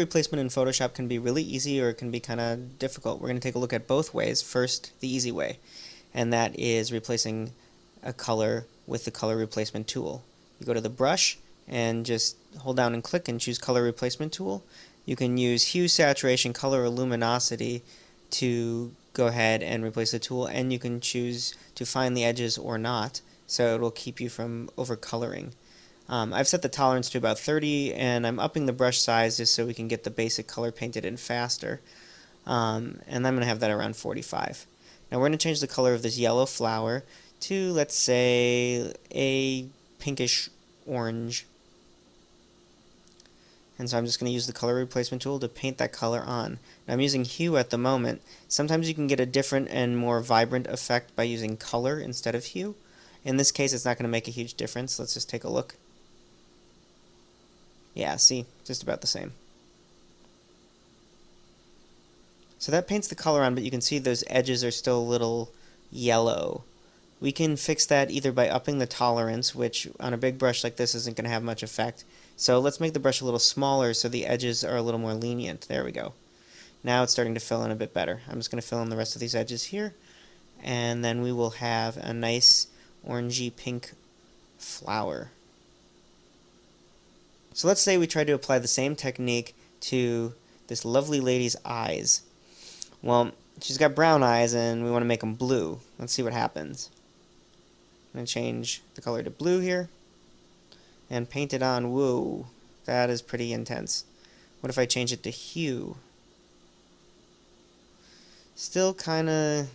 replacement in Photoshop can be really easy or it can be kind of difficult. We're going to take a look at both ways. First, the easy way, and that is replacing a color with the color replacement tool. You go to the brush and just hold down and click and choose color replacement tool. You can use hue, saturation, color, or luminosity to go ahead and replace the tool, and you can choose to find the edges or not, so it will keep you from overcoloring. I've set the tolerance to about 30, and I'm upping the brush size just so we can get the basic color painted in faster. And I'm going to have that around 45. Now we're going to change the color of this yellow flower to, let's say, a pinkish orange. And so I'm just going to use the color replacement tool to paint that color on. Now I'm using hue at the moment. Sometimes you can get a different and more vibrant effect by using color instead of hue. In this case, it's not going to make a huge difference. Let's just take a look. Yeah, see, just about the same. So that paints the color on, but you can see those edges are still a little yellow. We can fix that either by upping the tolerance, which on a big brush like this isn't going to have much effect. So let's make the brush a little smaller so the edges are a little more lenient. There we go. Now it's starting to fill in a bit better. I'm just going to fill in the rest of these edges here, and then we will have a nice orangey pink flower. So let's say we try to apply the same technique to this lovely lady's eyes. Well, she's got brown eyes and we want to make them blue. Let's see what happens. I'm going to change the color to blue here and paint it on. Whoa, that is pretty intense. What if I change it to hue? Still kind of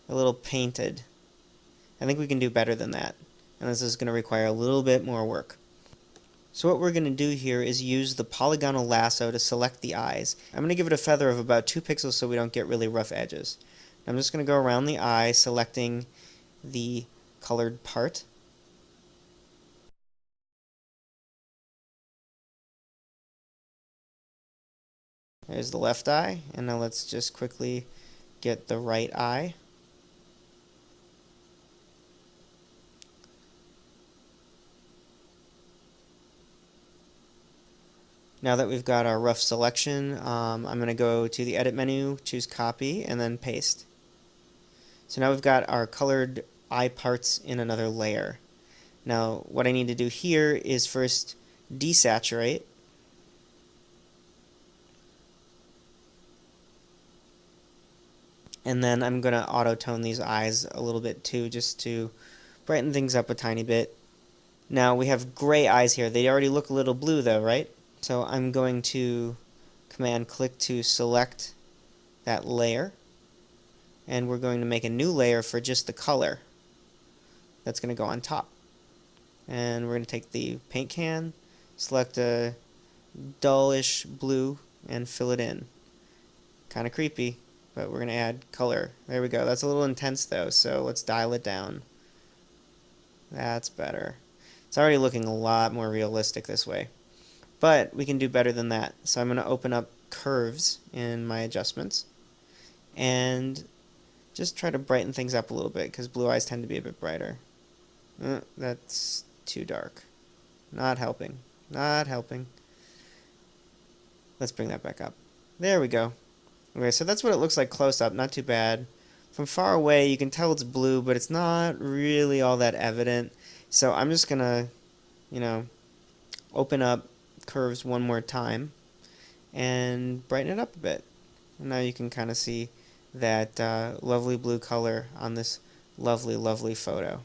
a little painted. I think we can do better than that. And this is going to require a little bit more work. So what we're going to do here is use the polygonal lasso to select the eyes. I'm going to give it a feather of about 2 pixels so we don't get really rough edges. I'm just going to go around the eye selecting the colored part. There's the left eye, and now let's just quickly get the right eye. Now that we've got our rough selection, I'm going to go to the edit menu, choose copy, and then paste. So now we've got our colored eye parts in another layer. Now what I need to do here is first desaturate. And then I'm going to auto-tone these eyes a little bit too, just to brighten things up a tiny bit. Now we have gray eyes here. They already look a little blue though, right? So I'm going to command click to select that layer, and we're going to make a new layer for just the color that's going to go on top. And we're going to take the paint can, select a dullish blue, and fill it in. Kind of creepy, but we're going to add color. There we go. That's a little intense though, so let's dial it down. That's better. It's already looking a lot more realistic this way. But we can do better than that. So I'm going to open up curves in my adjustments and just try to brighten things up a little bit because blue eyes tend to be a bit brighter. That's too dark. Not helping. Not helping. Let's bring that back up. There we go. Okay, so that's what it looks like close up. Not too bad. From far away you can tell it's blue, but it's not really all that evident. So I'm just going to, open up curves one more time and brighten it up a bit. And now you can kind of see that lovely blue color on this lovely, lovely photo.